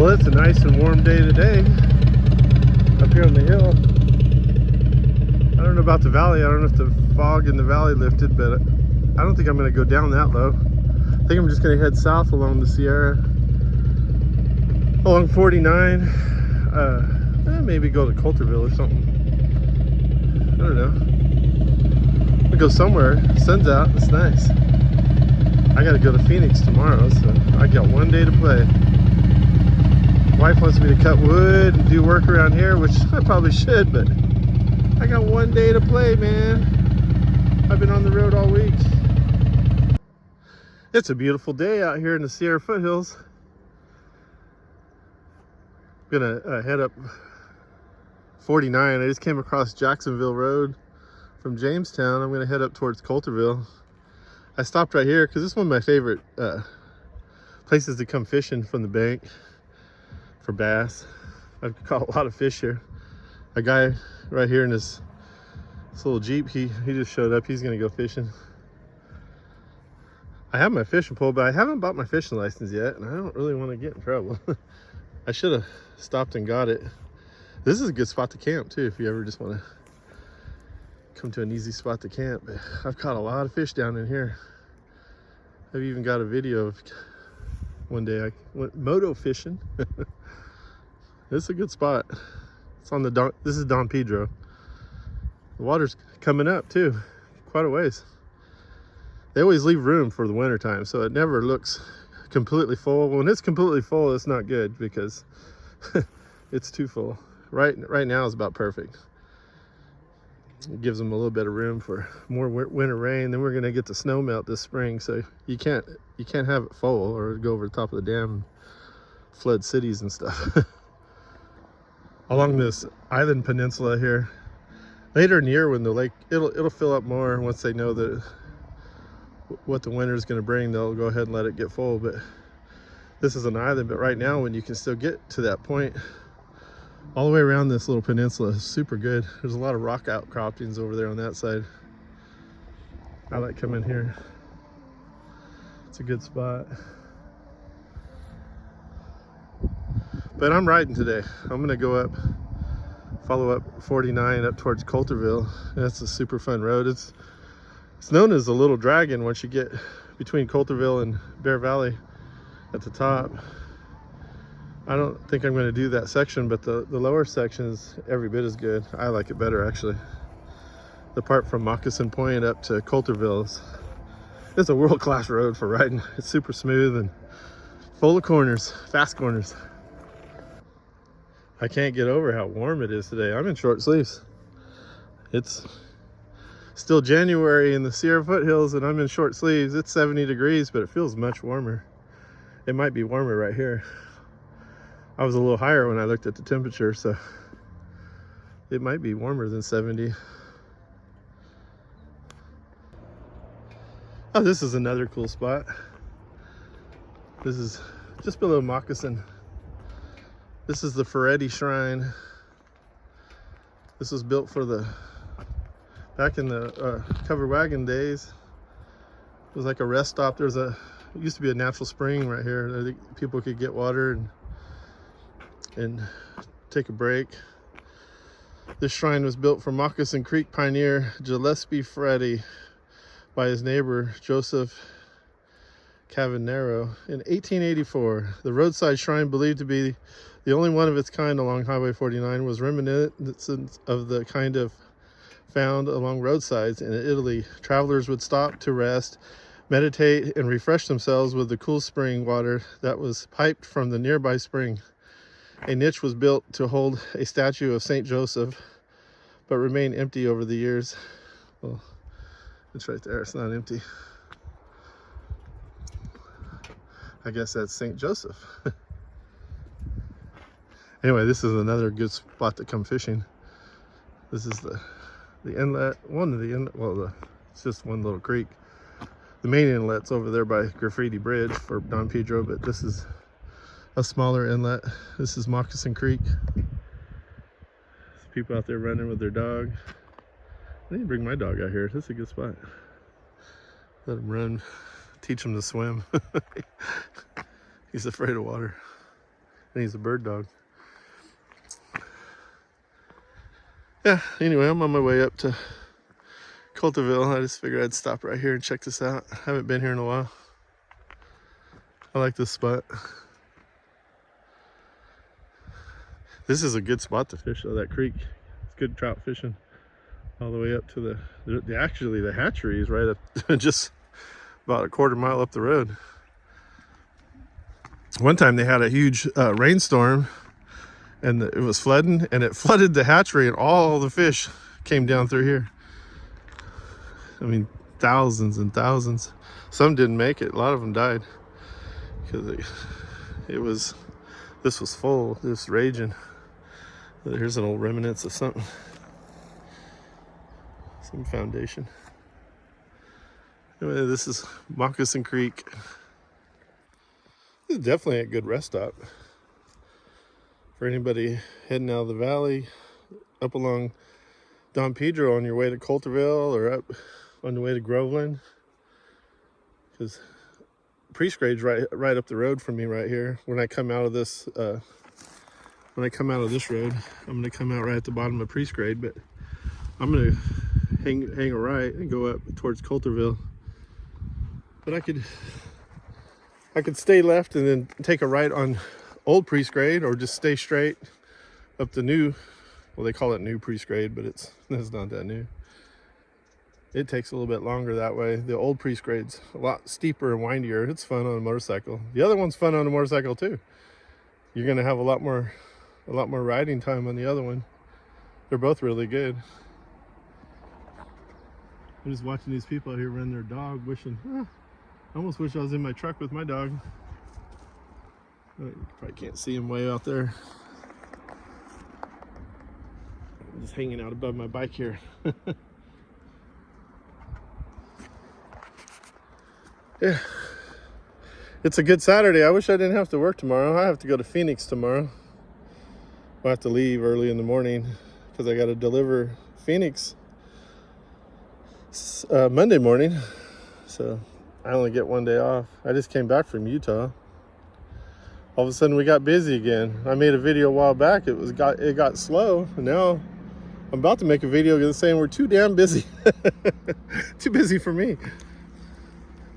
Well, it's a nice and warm day today up here on the hill. I don't know about the valley. I don't know if the fog in the valley lifted, but I don't think I'm going to go down that low. I think I'm just going to head south along the Sierra, along 49. Maybe go to Coulterville or something. I don't know. We'll go somewhere. Sun's out. It's nice. I got to go to Phoenix tomorrow, so I got one day to play. Wife wants me to cut wood and do work around here, which I probably should, but I got one day to play, man. I've been on the road all week. It's a beautiful day out here in the Sierra Foothills. I'm gonna head up 49. I just came across Jacksonville Road from Jamestown. I'm gonna head up towards Coulterville. I stopped right here because this is one of my favorite places to come fishing from the bank for bass. I've caught a lot of fish here. A guy right here in this little Jeep, he just showed up. He's gonna go fishing. I have my fishing pole, but I haven't bought my fishing license yet, and I don't really want to get in trouble. I should have stopped and got it. This is a good spot to camp too, if you ever just want to come to an easy spot to camp. But I've caught a lot of fish down in here. I've even got a video of one day I went moto fishing. This is a good spot. It's on the this is Don Pedro. The water's coming up too, quite a ways. They always leave room for the winter time, so it never looks completely full. When it's completely full, it's not good because it's too full. Right now is about perfect. It gives them a little bit of room for more winter rain. Then we're gonna get the snow melt this spring, so you can't have it full or go over the top of the dam and flood cities and stuff. Along this island peninsula here, later in the year when the lake it'll fill up more once they know that what the winter is going to bring, they'll go ahead and let it get full. But this is an island, but right now when you can still get to that point all the way around this little peninsula is super good. There's a lot of rock outcroppings over there on that side. I like coming here. It's a good spot. But I'm riding today. I'm gonna go up, follow up 49 up towards Coulterville. That's a super fun road. It's known as the Little Dragon once you get between Coulterville and Bear Valley at the top. I don't think I'm going to do that section, but the lower section is every bit as good. I like it better, actually. The part from Moccasin Point up to Coulterville is a world-class road for riding. It's super smooth and full of corners, fast corners. I can't get over how warm it is today. I'm in short sleeves. It's still January in the Sierra Foothills and I'm in short sleeves. It's 70 degrees, but it feels much warmer. It might be warmer right here. I was a little higher when I looked at the temperature, so it might be warmer than 70. Oh, this is another cool spot. This is just below Moccasin. This is the Ferretti Shrine. This was built for back in the covered wagon days. It was like a rest stop. It used to be a natural spring right here. I think people could get water and take a break. This shrine was built for Moccasin Creek pioneer Gillespie Ferretti by his neighbor Joseph Cavanero in 1884. The roadside shrine, believed to be the only one of its kind along Highway 49, was reminiscent of the kind of found along roadsides in Italy. Travelers would stop to rest, meditate, and refresh themselves with the cool spring water that was piped from the nearby spring. A niche was built to hold a statue of St. Joseph, but remained empty over the years. Well, it's right there. It's not empty. I guess that's St. Joseph. Anyway, this is another good spot to come fishing. This is the inlet, one of the inlet, well, it's just one little creek. The main inlet's over there by Graffiti Bridge for Don Pedro, but this is a smaller inlet. This is Moccasin Creek. There's people out there running with their dog. I need to bring my dog out here. This is a good spot. Let him run, teach him to swim. He's afraid of water. And he's a bird dog. Yeah, anyway, I'm on my way up to Coulterville. I just figured I'd stop right here and check this out. I haven't been here in a while. I like this spot. This is a good spot to fish though, that creek. It's good trout fishing all the way up to actually the hatchery is right up just about a quarter mile up the road. One time they had a huge rainstorm and it was flooding, and it flooded the hatchery, and all the fish came down through here. I mean, thousands and thousands. Some didn't make it. A lot of them died because this was full, this raging. Here's an old remnants of something, some foundation. Anyway, this is Moccasin Creek. This is definitely a good rest stop for anybody heading out of the valley, up along Don Pedro on your way to Coulterville, or up on the way to Groveland. Because Priest Grade's right up the road from me right here. When I come out of this road, I'm gonna come out right at the bottom of Priest Grade, but I'm gonna hang a right and go up towards Coulterville. But I could stay left and then take a right on Old Priest Grade, or just stay straight up the new, well, they call it New Priest Grade, but it's not that new. It takes a little bit longer that way. The Old Priest Grade's a lot steeper and windier. It's fun on a motorcycle. The other one's fun on a motorcycle too. You're gonna have a lot more riding time on the other one. They're both really good. I'm just watching these people out here run their dog, wishing, I almost wish I was in my truck with my dog. You probably can't see him way out there. I'm just hanging out above my bike here. Yeah, it's a good Saturday. I wish I didn't have to work tomorrow. I have to go to Phoenix tomorrow. I'll have to leave early in the morning because I got to deliver Phoenix Monday morning. So I only get one day off. I just came back from Utah. All of a sudden we got busy again. I made a video a while back. It got slow, and now I'm about to make a video saying we're too damn busy. Too busy for me.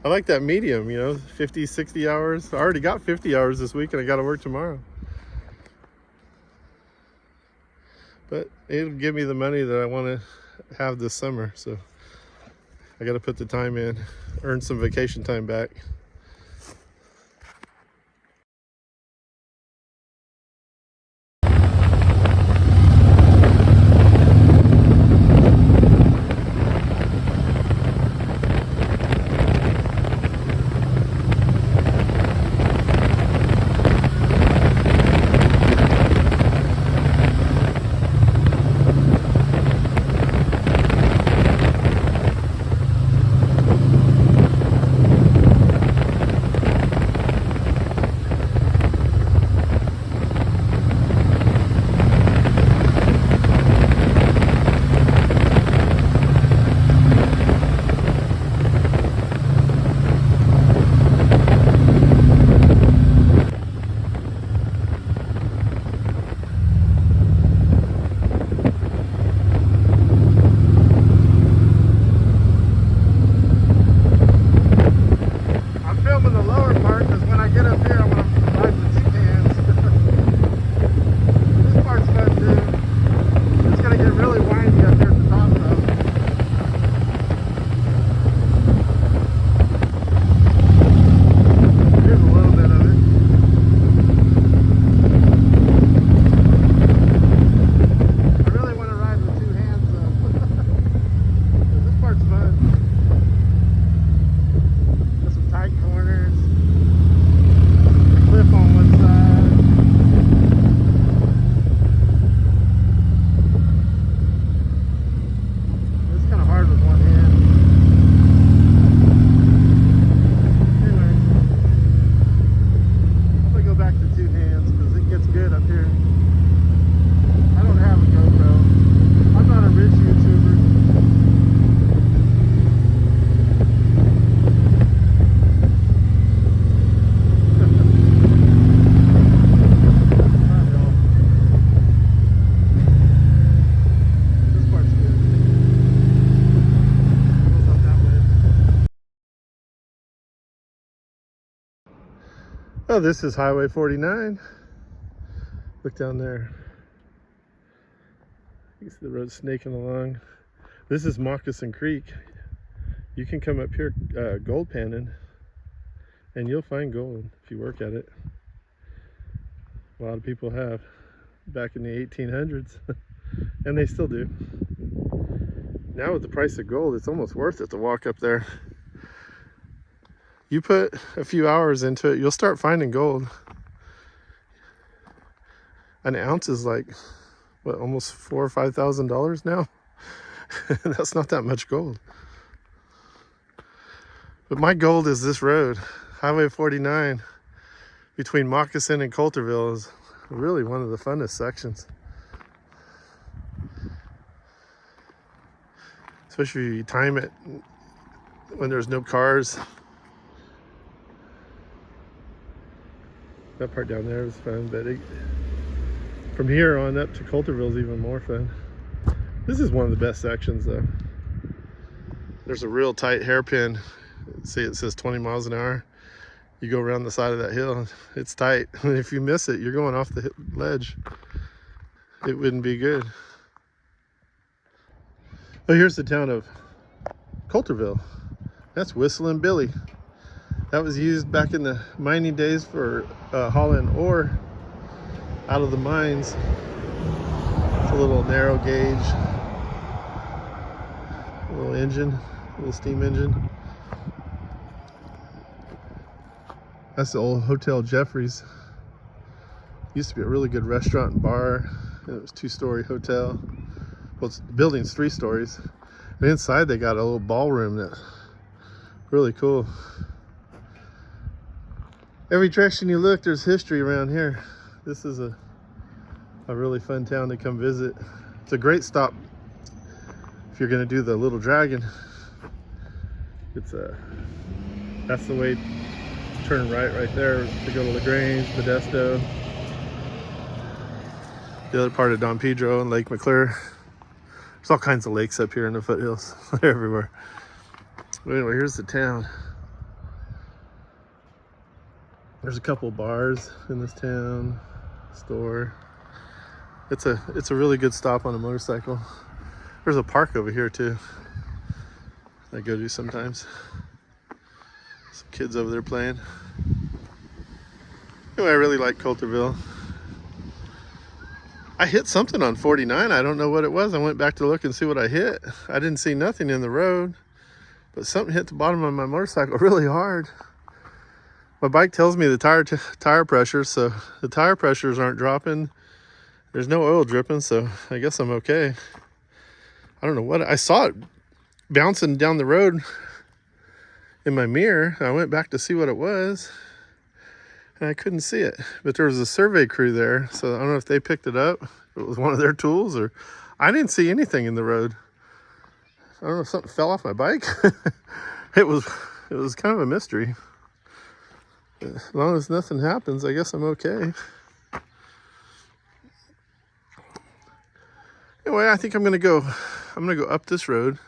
I like that medium, 50, 60 hours. I already got 50 hours this week, and I got to work tomorrow. But it'll give me the money that I want to have this summer, so I got to put the time in, earn some vacation time back. Oh, this is Highway 49. Look down there. You see the road snaking along. This is Moccasin Creek. You can come up here gold panning, and you'll find gold if you work at it. A lot of people have back in the 1800s, and they still do. Now with the price of gold, it's almost worth it to walk up there. You put a few hours into it, you'll start finding gold. An ounce is like, what, almost $4,000 or $5,000 now? That's not that much gold. But my gold is this road, Highway 49, between Moccasin and Coulterville, is really one of the funnest sections. Especially if you time it when there's no cars. That part down there was fun, but from here on up to Coulterville is even more fun. This is one of the best sections though. There's a real tight hairpin. See, it says 20 miles an hour. You go around the side of that hill, it's tight. And if you miss it, you're going off the ledge. It wouldn't be good. Oh, here's the town of Coulterville. That's Whistling Billy. That was used back in the mining days for hauling ore out of the mines. It's a little narrow gauge, little engine, little steam engine. That's the old Hotel Jeffries. Used to be a really good restaurant and bar. It was a 2-story hotel. Well, the building's 3 stories. And inside they got a little ballroom that's really cool. Every direction you look, there's history around here. This is a really fun town to come visit. It's a great stop if you're gonna do the Little Dragon. It's that's the way to turn right there to go to LaGrange, Modesto. The other part of Don Pedro and Lake McClure. There's all kinds of lakes up here in the foothills. They're everywhere. But anyway, here's the town. There's a couple bars in this town, store. It's a really good stop on a motorcycle. There's a park over here too I go to sometimes. Some kids over there playing. Anyway, I really like Coulterville. I hit something on 49. I don't know what it was. I went back to look and see what I hit. I didn't see nothing in the road, but something hit the bottom of my motorcycle really hard. My bike tells me the tire pressure, so the tire pressures aren't dropping. There's no oil dripping, so I guess I'm okay. I don't know what, I saw it bouncing down the road in my mirror. I went back to see what it was, and I couldn't see it. But there was a survey crew there, so I don't know if they picked it up. It was one of their tools, or I didn't see anything in the road. I don't know if something fell off my bike. It was kind of a mystery. As long as nothing happens, I guess I'm okay. Anyway, I think I'm gonna go up this road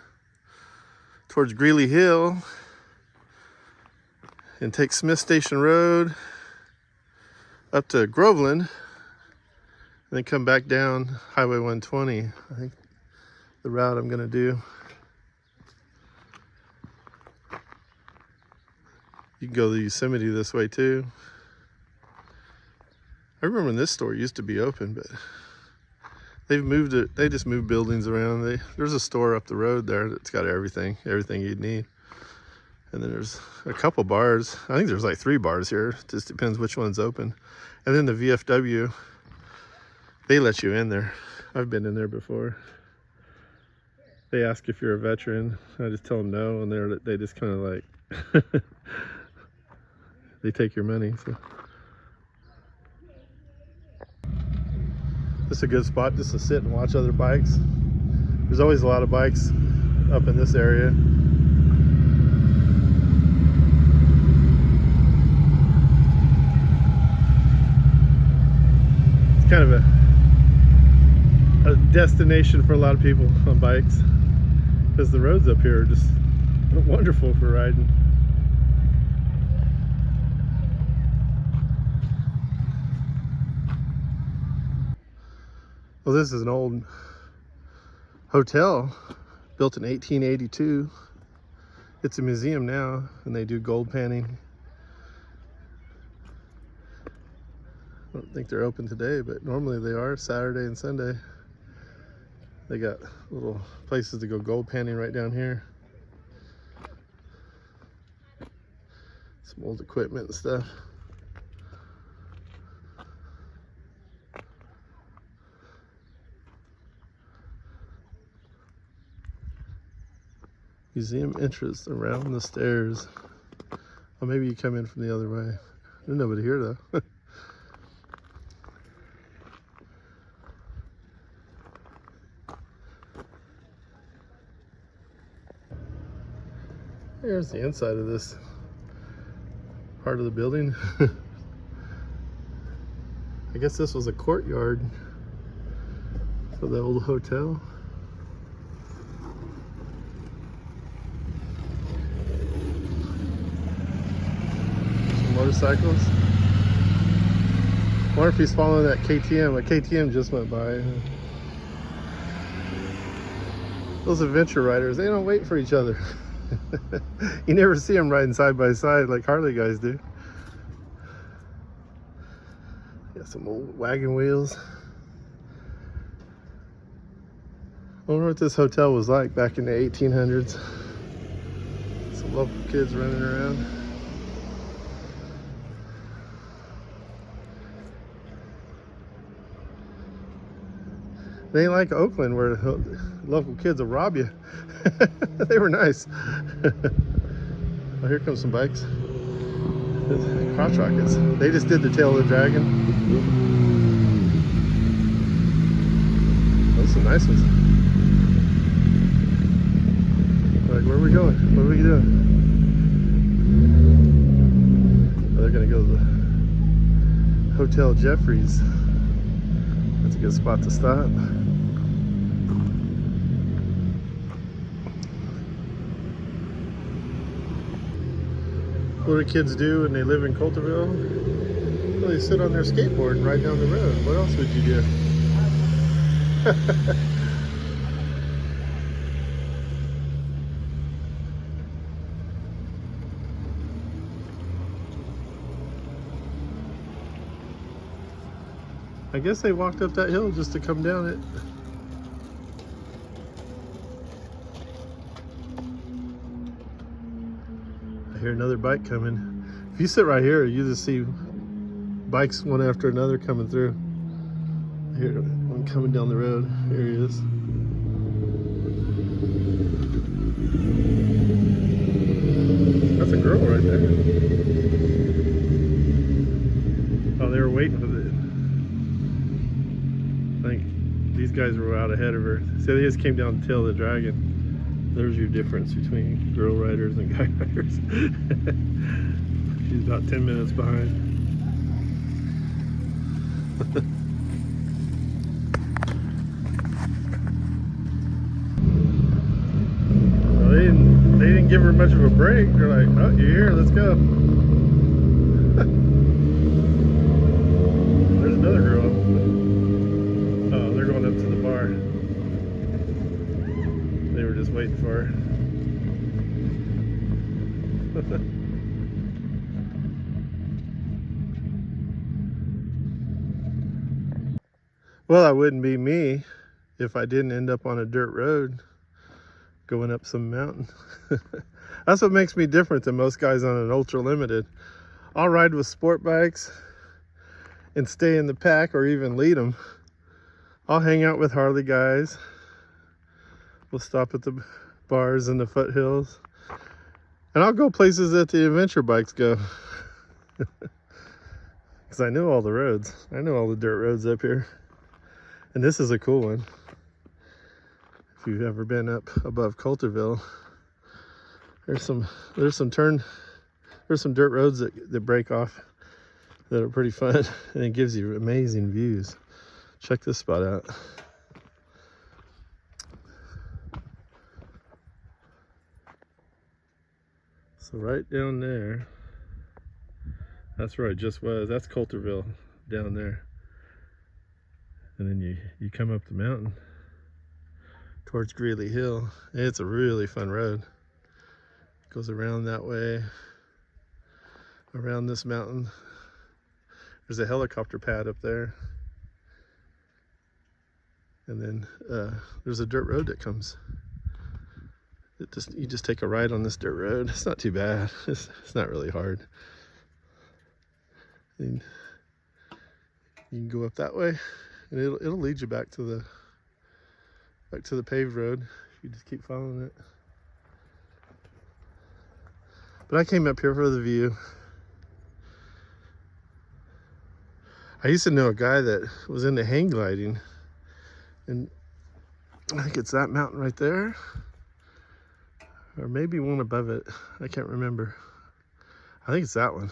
towards Greeley Hill and take Smith Station Road up to Groveland and then come back down Highway 120. I think the route I'm gonna do. You can go to Yosemite this way too. I remember when this store used to be open, but they've moved it. They just moved buildings around. There's a store up the road there that's got everything you'd need. And then there's a couple bars. I think there's like 3 bars here. It just depends which one's open. And then the VFW, they let you in there. I've been in there before. They ask if you're a veteran. I just tell them no, and they just kind of like they take your money. So this is a good spot just to sit and watch other bikes. There's always a lot of bikes up in this area. It's kind of a destination for a lot of people on bikes because the roads up here are just wonderful for riding. Well, this is an old hotel built in 1882. It's a museum now, and they do gold panning. I don't think they're open today, but normally they are Saturday and Sunday. They got little places to go gold panning right down here. Some old equipment and stuff. Museum entrance around the stairs. Or maybe you come in from the other way. There's nobody here though. Here's the inside of this part of the building. I guess this was a courtyard for the old hotel. Some motorcycles. I wonder if he's following that KTM. A KTM just went by. Those adventure riders, they don't wait for each other. You never see them riding side by side like Harley guys do. Got some old wagon wheels. I wonder what this hotel was like back in the 1800s. Some local kids running around. They ain't like Oakland where local kids will rob you. They were nice. Oh, here comes some bikes. Crotch rockets. They just did the tail of the dragon. Those are some nice ones. Like, where are we going? What are we doing? Oh, they're gonna go to the Hotel Jeffries. That's a good spot to stop. What do kids do when they live in Coulterville? Well, they sit on their skateboard and ride down the road. What else would you do? I guess they walked up that hill just to come down it. I hear another bike coming. If you sit right here, you just see bikes one after another coming through. I hear one coming down the road. Here he is. That's a girl right there. Oh, they were waiting for it. I think these guys were out ahead of her. So they just came down the tail of the dragon. There's your difference between girl riders and guy riders. She's about 10 minutes behind. Well, they didn't give her much of a break. They're like, oh, you're here, let's go. There's another girl. Oh, they're going up to the bar. They were just waiting for her. Well, that wouldn't be me if I didn't end up on a dirt road going up some mountain. That's what makes me different than most guys on an ultra limited. I'll ride with sport bikes and stay in the pack or even lead them. I'll hang out with Harley guys. We'll stop at the bars in the foothills. And I'll go places that the adventure bikes go. Because I know all the roads. I know all the dirt roads up here. And this is a cool one. If you've ever been up above Coulterville, there's some dirt roads that break off that are pretty fun, and it gives you amazing views. Check this spot out. So right down there, that's where I just was. That's Coulterville down there. And then you come up the mountain towards Greeley Hill. It's a really fun road. It goes around that way, around this mountain. There's a helicopter pad up there. And then there's a dirt road that comes. You just take a ride on this dirt road. It's not too bad. It's not really hard. And you can go up that way, and it'll lead you back to the paved road if you just keep following it. But I came up here for the view. I used to know a guy that was into hang gliding, and I think it's that mountain right there, or maybe one above it. I can't remember. I think it's that one.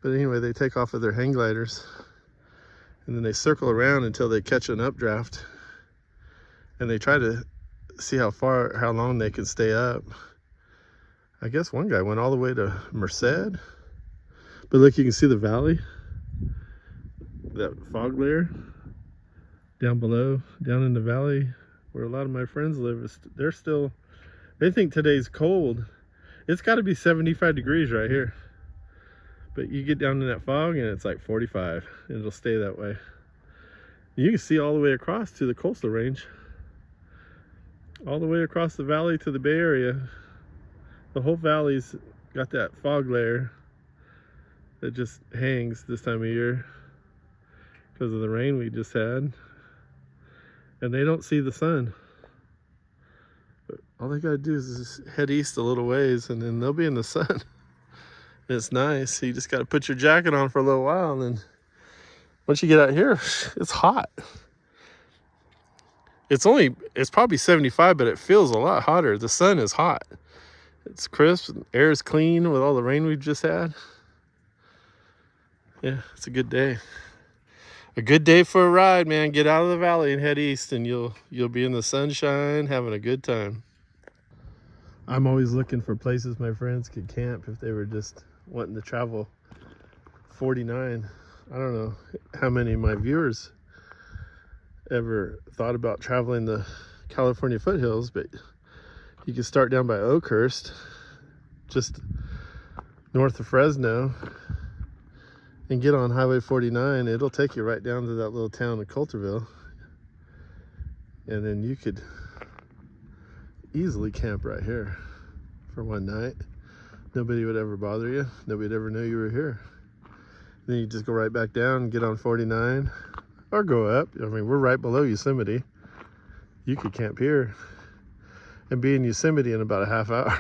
But anyway, they take off with their hang gliders, and then they circle around until they catch an updraft, and they try to see how long they can stay up. I guess one guy went all the way to Merced, but look, you can see the valley, that fog layer down below, down in the valley where a lot of my friends live. They think today's cold. It's got to be 75 degrees right here. But you get down in that fog and it's like 45, and it'll stay that way. You can see all the way across to the coastal range, all the way across the valley to the Bay Area. The whole valley's got that fog layer that just hangs this time of year because of the rain we just had. And they don't see the sun. But all they gotta do is just head east a little ways, and then they'll be in the sun. It's nice. You just got to put your jacket on for a little while, and then once you get out here, it's hot. It's probably 75, but it feels a lot hotter. The sun is hot. It's crisp, and air is clean with all the rain we've just had. Yeah, it's a good day. A good day for a ride, man. Get out of the valley and head east, and you'll be in the sunshine having a good time. I'm always looking for places my friends could camp if they were just wanting to travel 49. I don't know how many of my viewers ever thought about traveling the California foothills, but you can start down by Oakhurst, just north of Fresno, and get on Highway 49. It'll take you right down to that little town of Coulterville, and then you could easily camp right here for one night. Nobody would ever bother you. Nobody would ever know you were here. Then you just go right back down and get on 49, or go up. I mean, we're right below Yosemite. You could camp here and be in Yosemite in about a half hour.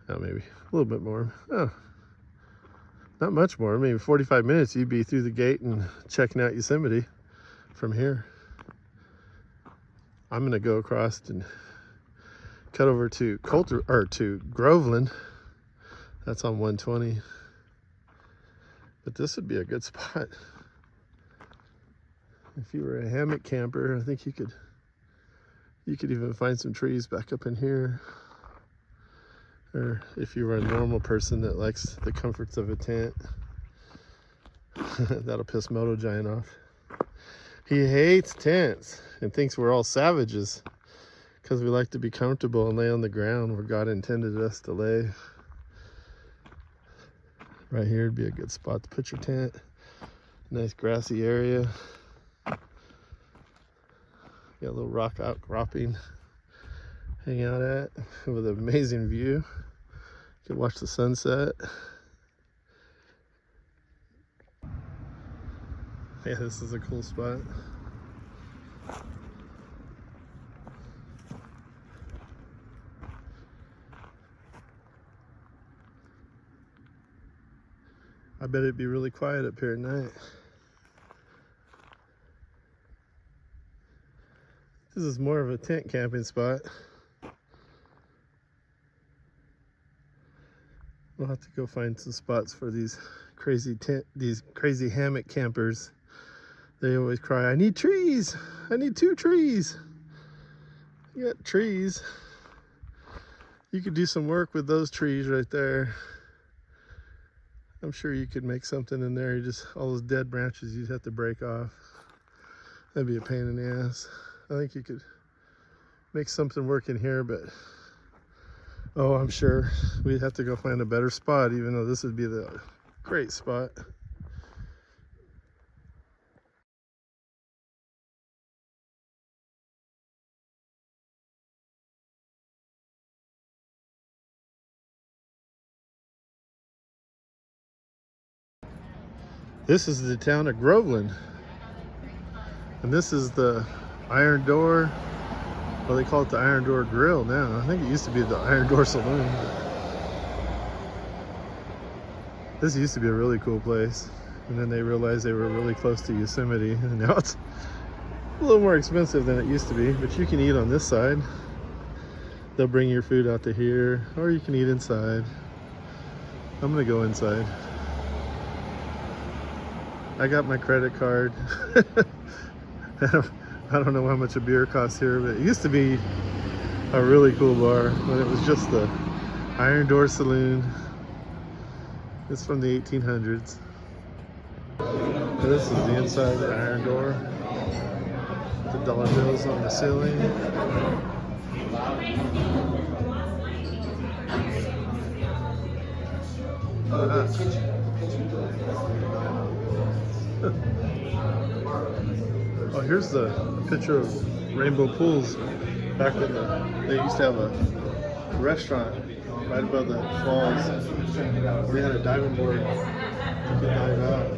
Oh, maybe a little bit more. Oh, not much more. Maybe 45 minutes. You'd be through the gate and checking out Yosemite from here. I'm gonna go across and cut over to to Groveland. That's on 120. But this would be a good spot. If you were a hammock camper, I think you could even find some trees back up in here. Or if you were a normal person that likes the comforts of a tent. That'll piss Moto Giant off. He hates tents and thinks we're all savages because we like to be comfortable and lay on the ground where God intended us to lay. Right here would be a good spot to put your tent. Nice grassy area. Got a little rock outcropping. Hang out at with an amazing view. You can watch the sunset. Yeah, this is a cool spot. I bet it'd be really quiet up here at night. This is more of a tent camping spot. We'll have to go find some spots for these crazy hammock campers. They always cry, I need trees. I need 2 trees. You got trees. You could do some work with those trees right there. I'm sure you could make something in there. All those dead branches you'd have to break off. That'd be a pain in the ass. I think you could make something work in here, but oh, I'm sure we'd have to go find a better spot, even though this would be the great spot. This is the town of Groveland. And this is the Iron Door. Well, they call it the Iron Door Grill now. I think it used to be the Iron Door Saloon. This used to be a really cool place. And then they realized they were really close to Yosemite. And now it's a little more expensive than it used to be. But you can eat on this side. They'll bring your food out to here. Or you can eat inside. I'm gonna go inside. I got my credit card. I don't know how much a beer costs here, but it used to be a really cool bar when it was just the Iron Door Saloon. It's from the 1800s. So this is the inside of the Iron Door. The dollar bills on the ceiling. Oh, here's the picture of Rainbow Pools back when they used to have a restaurant right above the falls. They had a diving board. You could dive out.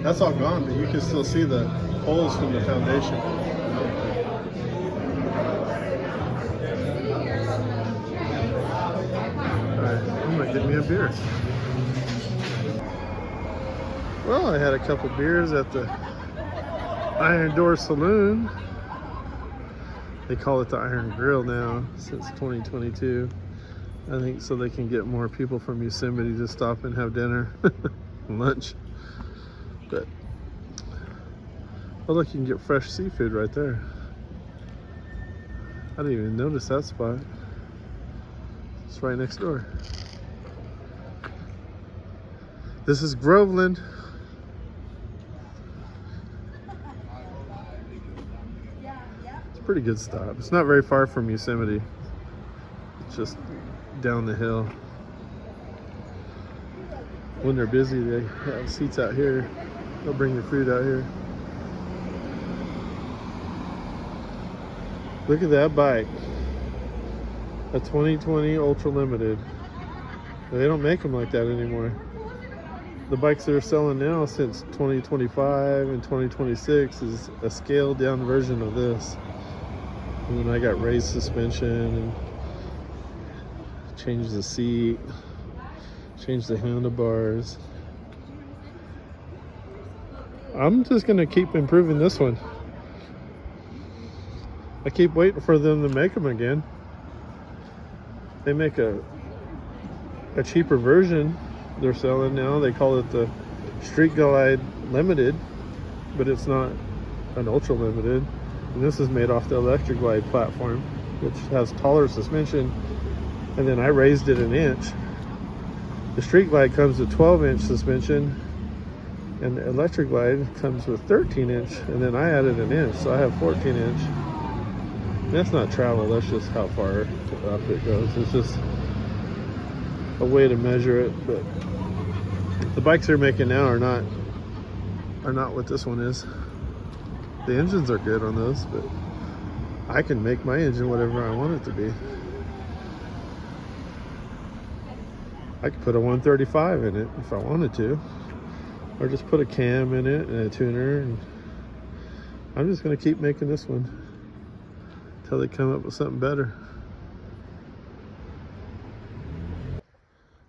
That's all gone, but you can still see the holes from the foundation. Alright, I'm gonna get me a beer. Well, I had a couple beers at the Iron Door Saloon. They call it the Iron Grill now since 2022. I think so they can get more people from Yosemite to stop and have dinner and lunch. But oh, look, you can get fresh seafood right there. I didn't even notice that spot. It's right next door. This is Groveland. Pretty good stop. It's not very far from Yosemite. It's just down the hill. When they're busy, they have seats out here. They'll bring your food out here. Look at that bike. A 2020 Ultra Limited. They don't make them like that anymore. The bikes they're selling now since 2025 and 2026 is a scaled down version of this. And then I got raised suspension and changed the seat, changed the handlebars. I'm just gonna keep improving this one. I keep waiting for them to make them again. They make a cheaper version they're selling now. They call it the Street Glide Limited, but it's not an Ultra Limited. And this is made off the Electric Glide platform, which has taller suspension, and then I raised it an inch. The Street Glide comes with 12-inch suspension, and the Electric Glide comes with 13-inch, and then I added an inch, so I have 14-inch. That's not travel, that's just how far up it goes. It's just a way to measure it, but the bikes they're making now are not what this one is. The engines are good on those, but I can make my engine whatever I want it to be. I could put a 135 in it if I wanted to, or just put a cam in it and a tuner, and I'm just going to keep making this one until they come up with something better.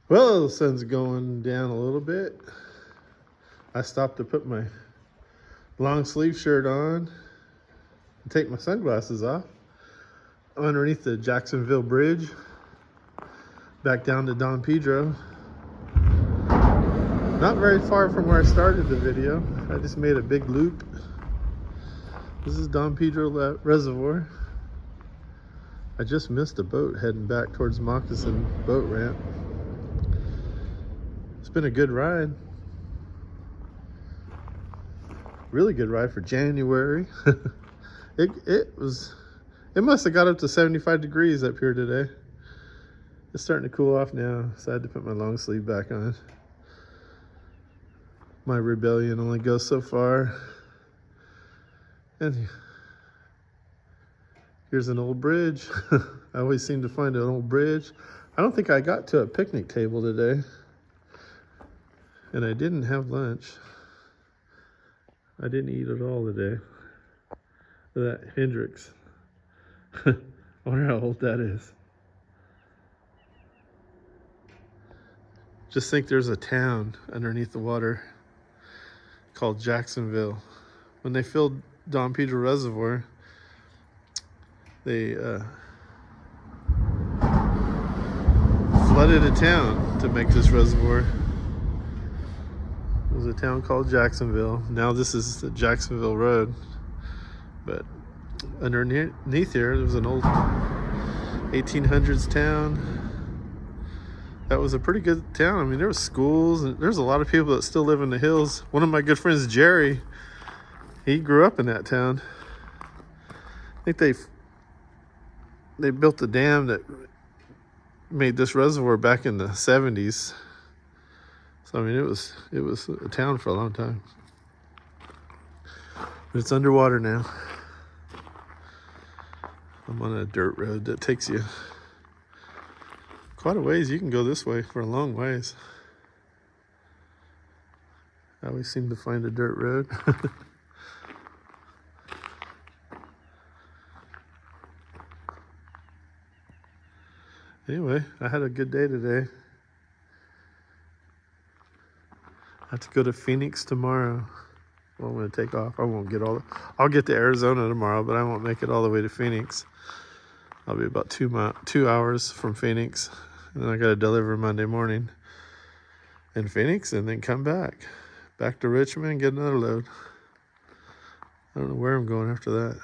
Well, the sun's going down a little bit. I stopped to put my long sleeve shirt on and take my sunglasses off. I'm underneath the Jacksonville Bridge, back down to Don Pedro. Not very far from where I started the video. I just made a big loop. This is Don Pedro Reservoir. I just missed a boat heading back towards Moccasin Boat Ramp. It's been a good ride. Really good ride for January. It must have got up to 75 degrees up here today. It's starting to cool off now, so I had to put my long sleeve back on. My rebellion only goes so far. And here's an old bridge. I always seem to find an old bridge. I don't think I got to a picnic table today. And I didn't have lunch. I didn't eat at all today. That Hendrix. I wonder how old that is. Just think there's a town underneath the water called Jacksonville. When they filled Don Pedro Reservoir, they flooded a town to make this reservoir. It was a town called Jacksonville. Now this is the Jacksonville Road. But underneath here, there was an old 1800s town. That was a pretty good town. I mean, there were schools, and there's a lot of people that still live in the hills. One of my good friends, Jerry, he grew up in that town. I think they built the dam that made this reservoir back in the 70s. So I mean, it was a town for a long time. But it's underwater now. I'm on a dirt road that takes you quite a ways. You can go this way for a long ways. I always seem to find a dirt road. Anyway, I had a good day today. I have to go to Phoenix tomorrow. Well, I'm going to take off. I won't get I'll get to Arizona tomorrow, but I won't make it all the way to Phoenix. I'll be about 2 hours from Phoenix. And then I got to deliver Monday morning in Phoenix and then come back to Richmond and get another load. I don't know where I'm going after that.